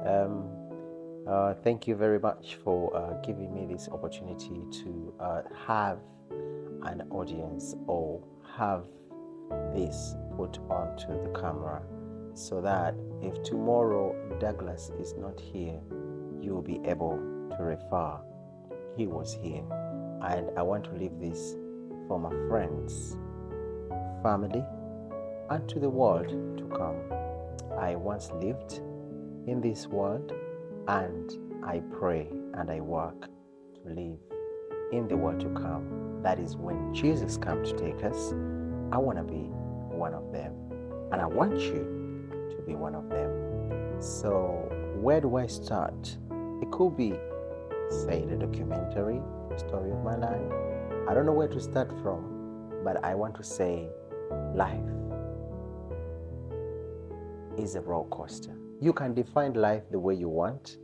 Um, Thank you very much for giving me this opportunity to have an audience or have this put onto the camera so that if tomorrow Douglas is not here, you will be able to refer. He was here. And I want to leave this for my friends, family, and to the world to come. I once lived in this world, and I pray and I work to live in the world to come. That is when Jesus comes to take us. I want to be one of them, and I want you to be one of them. So where do I start? It could be, say, the documentary, the story of my life. I don't know where to start from, but I want to say life is a roller coaster. You can define life the way you want.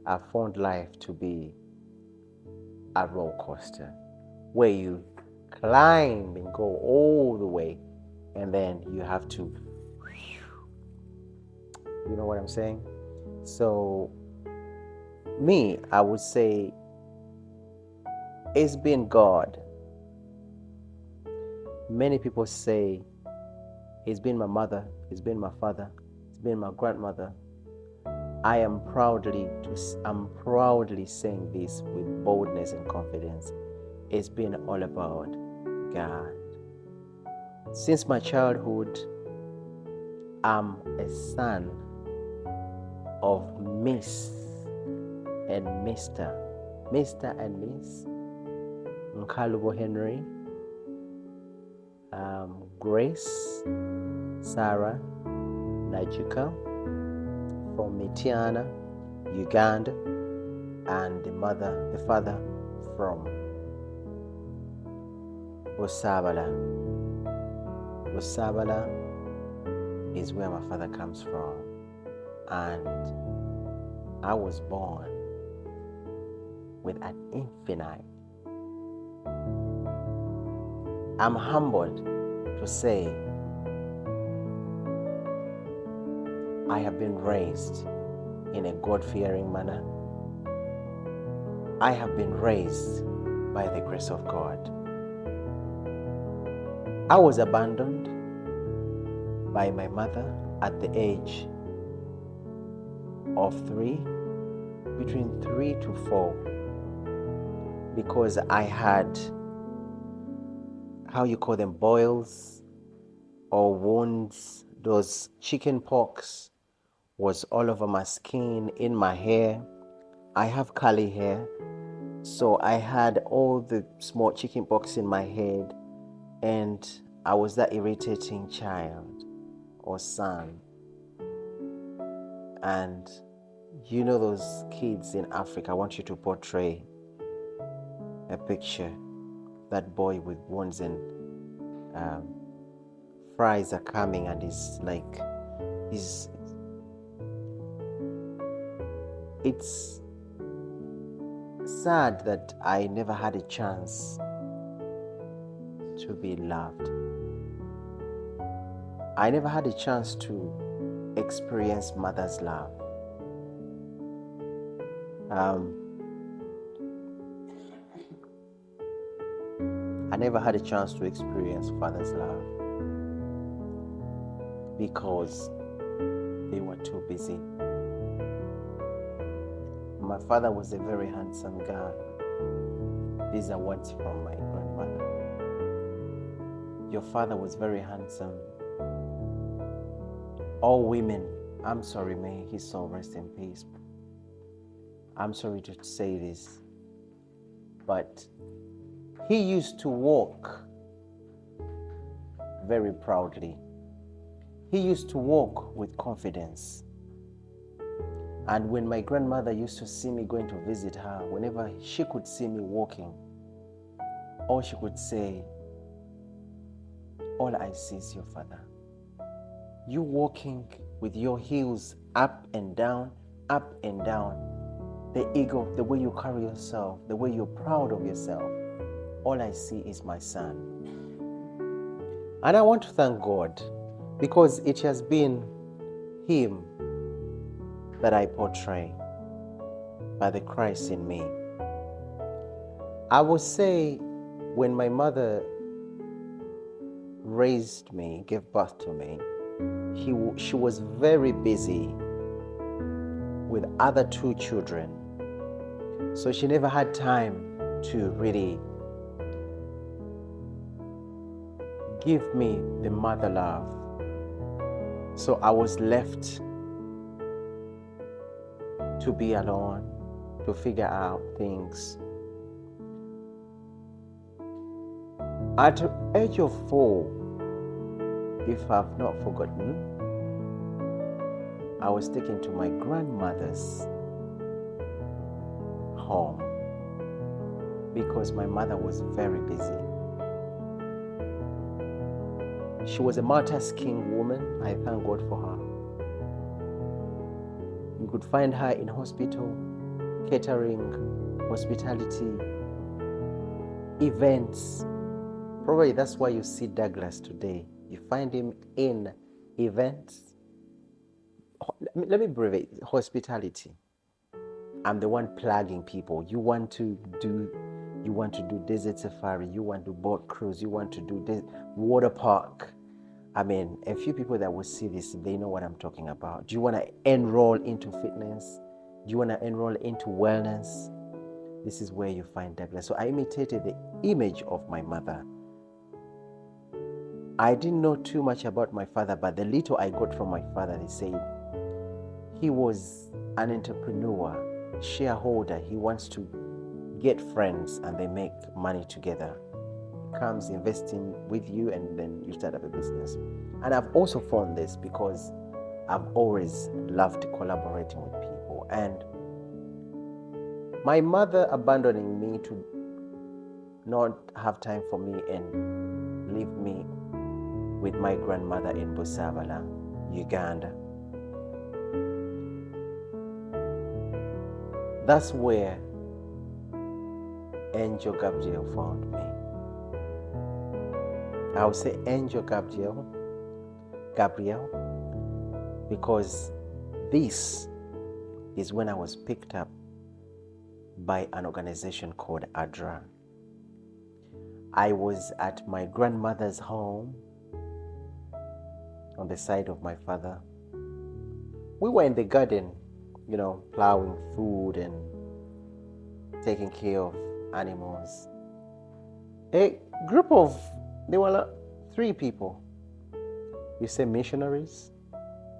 I found life to be a roller coaster where you climb and go all the way, and then you have to, you know what I'm saying? So, me, I would say it's been God. Many people say it's been my mother, it's been my father, it's been my grandmother. I'm proudly saying this with boldness and confidence. It's been all about God. Since my childhood, I'm a son of Miss and Mr. and Miss Nkalubo Henry, Grace, Sarah, Najika, from Mitiana, Uganda, and the father from Osabala. Osabala is where my father comes from, and I was born with an infinite. I'm humbled to say I have been raised in a God-fearing manner. I have been raised by the grace of God. I was abandoned by my mother at the age of 3, between 3 to 4, because I had, how you call them, boils or wounds. Those chicken pox was all over my skin, in my hair. I have curly hair, so I had all the small chicken pox in my head, and I was that irritating child or son. And you know those kids in Africa, I want you to portray a picture, that boy with wounds and fries are coming, and it's sad that I never had a chance to be loved. I never had a chance to experience mother's love. I never had a chance to experience father's love because they were too busy. My father was a very handsome guy. These are words from my grandmother. Your father was very handsome. All women, I'm sorry, may his soul rest in peace. I'm sorry to say this, but he used to walk very proudly. He used to walk with confidence. And when my grandmother used to see me going to visit her, whenever she could see me walking, all she could say, all I see is your father. You walking with your heels up and down, up and down. The ego, the way you carry yourself, the way you're proud of yourself. All I see is my son. And I want to thank God because it has been him that I portray, but the Christ in me. I would say when my mother raised me, gave birth to me, she was very busy with other two children. So she never had time to really give me the mother love. So I was left to be alone, to figure out things. At the age of 4, if I've not forgotten, I was taken to my grandmother's home because my mother was very busy. She was a multi-tasking woman. I thank God for her. You could find her in hospital, catering, hospitality, events. Probably that's why you see Douglas today. You find him in events. Let me abbreviate. Hospitality. I'm the one plugging people. You want to do desert safari, you want to do boat cruise, you want to do water park. I mean, a few people that will see this, they know what I'm talking about. Do you want to enroll into fitness? Do you want to enroll into wellness? This is where you find Douglas. So I imitated the image of my mother. I didn't know too much about my father, but the little I got from my father, they said he was an entrepreneur, shareholder. He wants to get friends and they make money together. He comes investing with you and then you start up a business. And I've also found this because I've always loved collaborating with people. And my mother abandoning me to not have time for me and leave me with my grandmother in Busavala, Uganda. That's where Angel Gabriel found me. I would say Angel Gabriel, because this is when I was picked up by an organization called ADRA. I was at my grandmother's home on the side of my father. We were in the garden, plowing food and taking care of animals. A group of, there were 3 people. You say missionaries.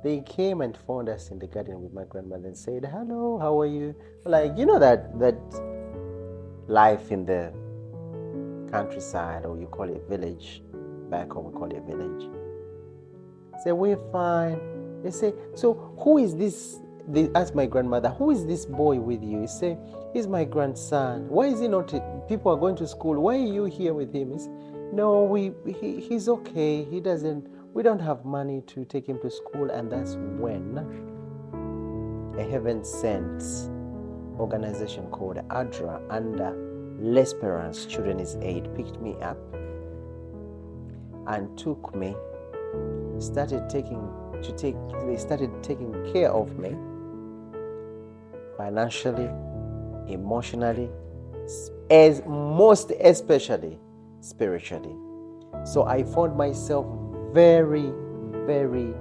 They came and found us in the garden with my grandmother and said, "Hello, how are you?" Like, that life in the countryside, or you call it village. Back home we call it village. Say, "We're fine." They say, "So who is this?" They asked my grandmother, "Who is this boy with you?" He said, "He's my grandson." "Why is he not? People are going to school. Why are you here with him?" He said, "No, he's okay. We don't have money to take him to school." And that's when a heaven-sent organization called ADRA under L'Esperance Children's Aid picked me up and took me. They started taking care of me financially, emotionally, as most especially spiritually. So I found myself very, very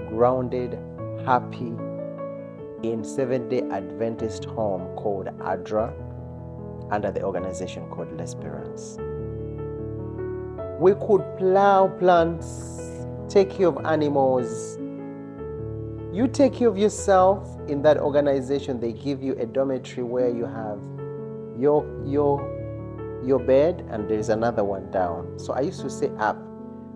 grounded, happy in Seventh-day Adventist home called ADRA under the organization called L'Esperance. We could plow plants, take care of animals. You take care of yourself. In that organization, they give you a dormitory where you have your bed and there's another one down. So I used to stay up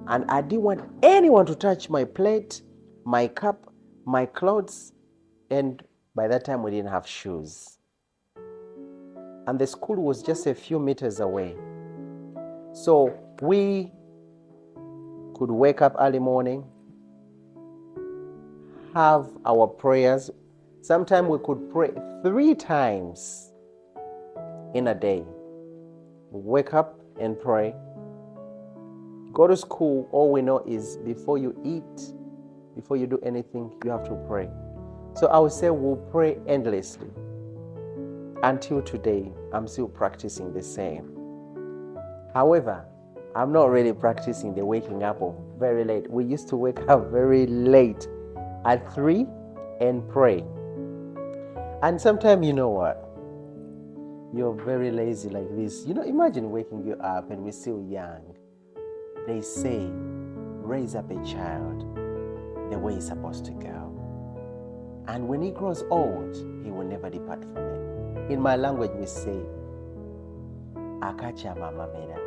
and I didn't want anyone to touch my plate, my cup, my clothes. And by that time we didn't have shoes. And the school was just a few meters away. So we could wake up early morning, have our prayers. Sometimes we could pray 3 times in a day. Wake up and pray. Go to school, all we know is before you eat, before you do anything, you have to pray. So I would say we'll pray endlessly. Until today, I'm still practicing the same. However, I'm not really practicing the waking up of very late. We used to wake up very late at 3 and pray. And sometimes, you know what? You're very lazy like this. Imagine waking you up and we're still young. They say, raise up a child the way he's supposed to go. And when he grows old, he will never depart from it. In my language, we say, akacha mamamera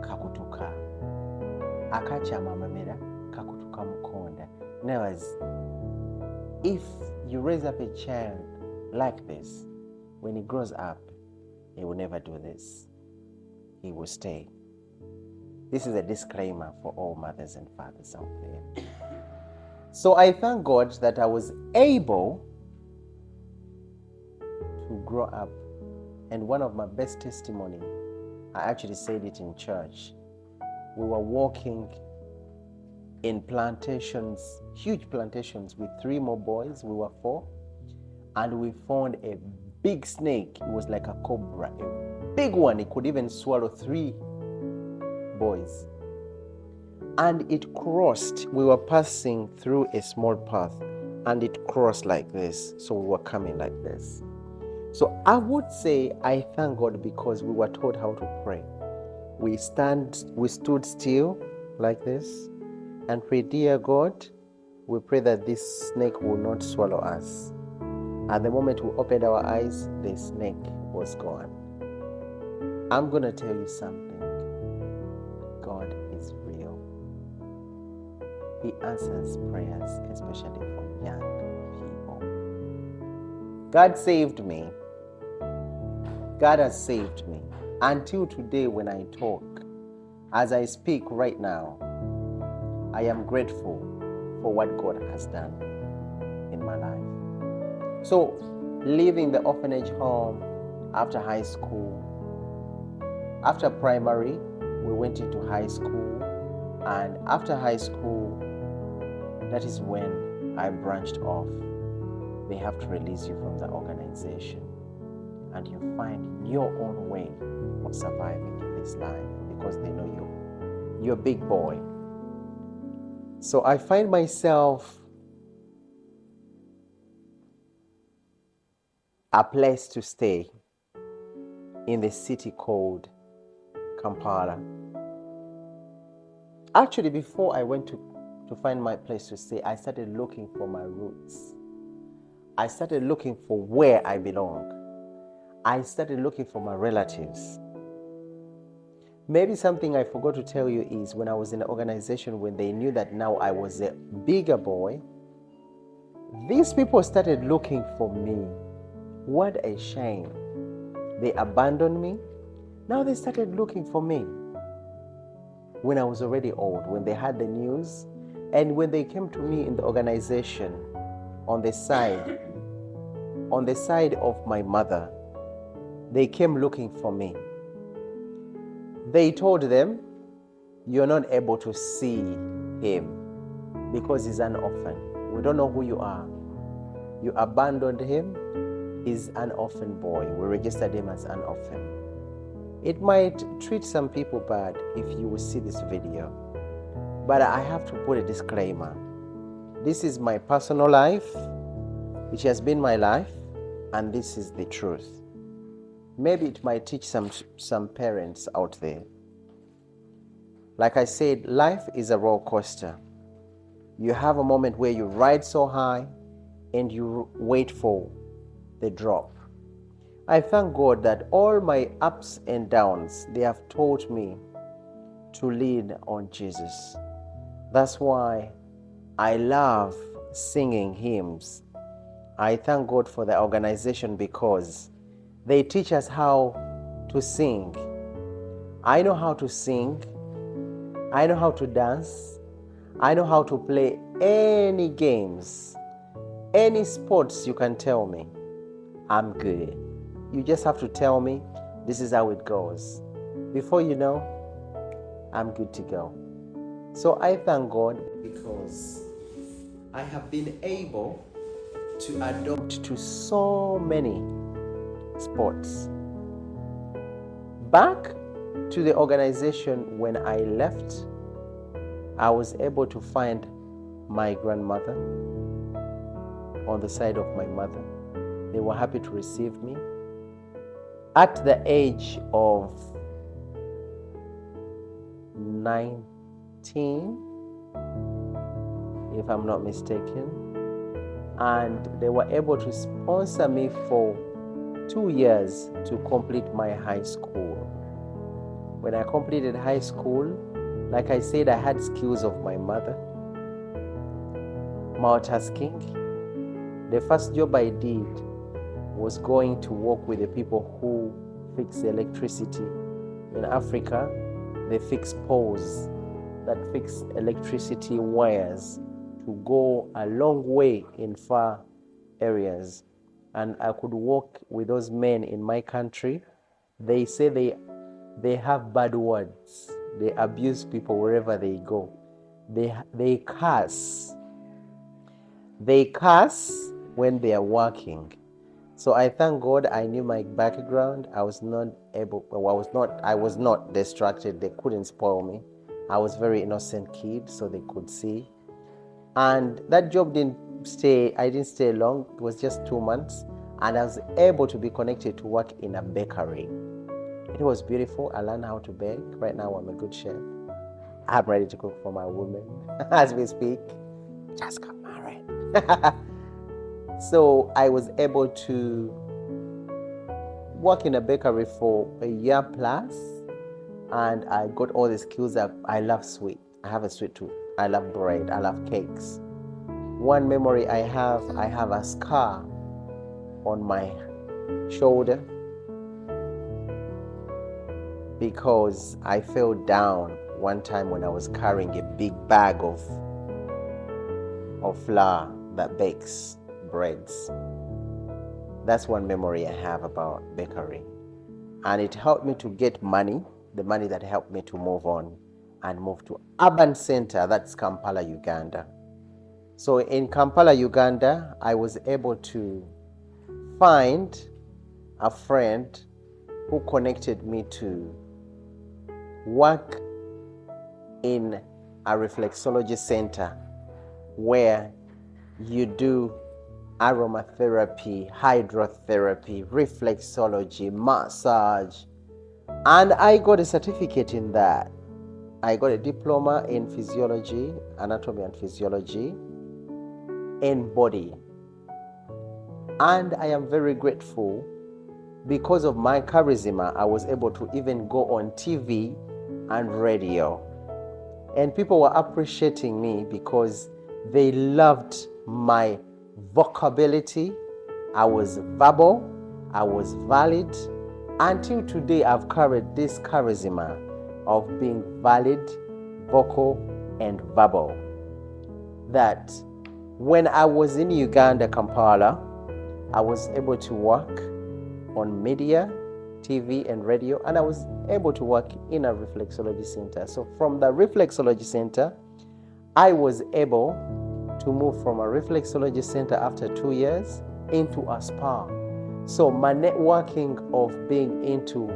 kakutuka. Akacha mamamera kakutuka mukonda. In other words, if you raise up a child like this, when he grows up, he will never do this. He will stay. This is a disclaimer for all mothers and fathers out there. So I thank God that I was able to grow up. And one of my best testimony, I actually said it in church. We were walking in plantations, huge plantations with 3 more boys. We were 4. And we found a big snake. It was like a cobra, a big one. It could even swallow 3 boys. And it crossed. We were passing through a small path and it crossed like this. So we were coming like this. So I would say I thank God because we were taught how to pray. We stood still like this and pray, dear God, we pray that this snake will not swallow us. At the moment we opened our eyes, the snake was gone. I'm going to tell you something. God is real. He answers prayers, especially from young people. God saved me. God has saved me. Until today when I talk, as I speak right now, I am grateful for what God has done in my life. So, leaving the orphanage home after high school, after primary, we went into high school, and after high school, that is when I branched off. They have to release you from the organization, and you find your own way of surviving in this life because they know you're a big boy. So I find myself a place to stay in the city called Kampala. Actually, before I went to find my place to stay, I started looking for my roots. I started looking for where I belong. I started looking for my relatives. Maybe something I forgot to tell you is when I was in the organization, when they knew that now I was a bigger boy, these people started looking for me. What a shame. They abandoned me. Now they started looking for me. When I was already old, when they had the news, and when they came to me in the organization on the side of my mother, they came looking for me. They told them, you're not able to see him because he's an orphan. We don't know who you are. You abandoned him. He's an orphan boy. We registered him as an orphan. It might treat some people bad if you will see this video, but I have to put a disclaimer. This is my personal life, which has been my life, and this is the truth. Maybe it might teach some parents out there. Like I said, life is a roller coaster. You have a moment where you ride so high and you wait for the drop. I thank God that all my ups and downs, they have taught me to lean on Jesus. That's why I love singing hymns. I thank God for the organization because they teach us how to sing. I know how to sing. I know how to dance. I know how to play any games, any sports you can tell me. I'm good. You just have to tell me this is how it goes. Before you know, I'm good to go. So I thank God because I have been able to adopt to so many sports. Back to the organization, when I left, I was able to find my grandmother on the side of my mother. They were happy to receive me. At the age of 19, if I'm not mistaken, and they were able to sponsor me for 2 years to complete my high school. When I completed high school, like I said, I had skills of my mother. Multitasking. The first job I did was going to work with the people who fix electricity. In Africa, they fix poles that fix electricity wires to go a long way in far areas. And I could work with those men in my country. They say they have bad words. They abuse people wherever they go. They curse. They curse when they are working. So I thank God I knew my background. I was not distracted. They couldn't spoil me. I was a very innocent kid, so they could see. And that job I didn't stay long. It was just 2 months. And I was able to be connected to work in a bakery. It was beautiful. I learned how to bake. Right now I'm a good chef. I'm ready to cook for my woman as we speak. Just got married. So I was able to work in a bakery for a year plus, and I got all the skills that I love sweet. I have a sweet tooth. I love bread. I love cakes. One memory I have a scar on my shoulder because I fell down one time when I was carrying a big bag of flour that bakes breads. That's one memory I have about bakery. And it helped me to get money, the money that helped me to move on and move to urban center, that's Kampala, Uganda. So in Kampala, Uganda, I was able to find a friend who connected me to work in a reflexology center where you do aromatherapy, hydrotherapy, reflexology, massage. And I got a certificate in that. I got a diploma in physiology, anatomy and physiology, in body. And I am very grateful because of my charisma, I was able to even go on TV and radio. And people were appreciating me because they loved my vocability. I was verbal, I was valid. Until today, I've carried this charisma of being valid, vocal, and verbal. That when I was in Uganda, Kampala, I was able to work on media, TV, and radio, and I was able to work in a reflexology center. So from the reflexology center, I was able to move from a reflexology center after 2 years into a spa. So my networking of being into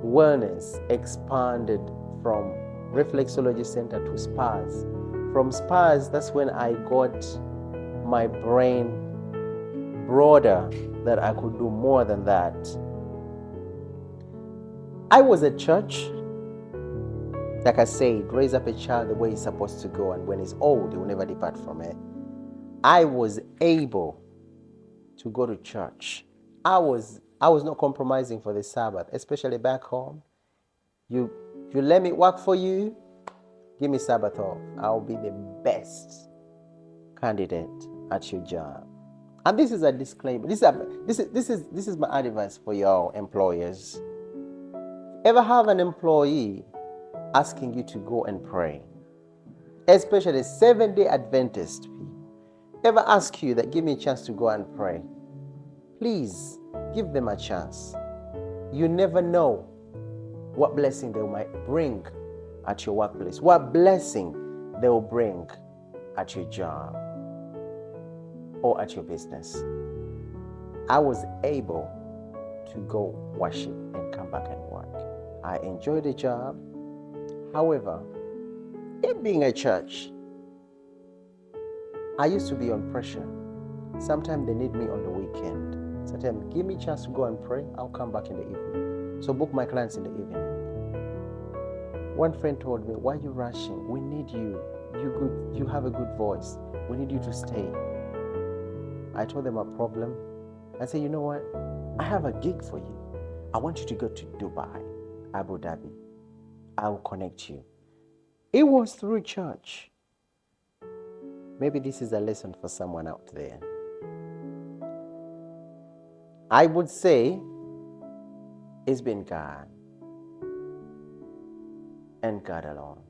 wellness expanded from reflexology center to spas. From spas, that's when I got my brain broader, that I could do more than that. I was at church. Like I said, raise up a child the way he's supposed to go, and when he's old, he will never depart from it. I was able to go to church. I was not compromising for the Sabbath, especially back home. You let me work for you, give me Sabbath off. I'll be the best candidate at your job. And this is a disclaimer. This is my advice for your employers. Ever have an employee asking you to go and pray, especially Seventh-day Adventist people, ever ask you that give me a chance to go and pray, please give them a chance. You never know what blessing they might bring at your workplace, what blessing they will bring at your job. or at your business. I was able to go worship and come back and work. I enjoyed the job. However, it being a church, I used to be on pressure. Sometimes they need me on the weekend. Sometimes give me a chance to go and pray. I'll come back in the evening. So book my clients in the evening. One friend told me, "Why are you rushing? We need you. You have a good voice. We need you to stay." I told them a problem. I said, "You know what? I have a gig for you. I want you to go to Dubai, Abu Dhabi. I will connect you." It was through church. Maybe this is a lesson for someone out there. I would say it's been God and God alone.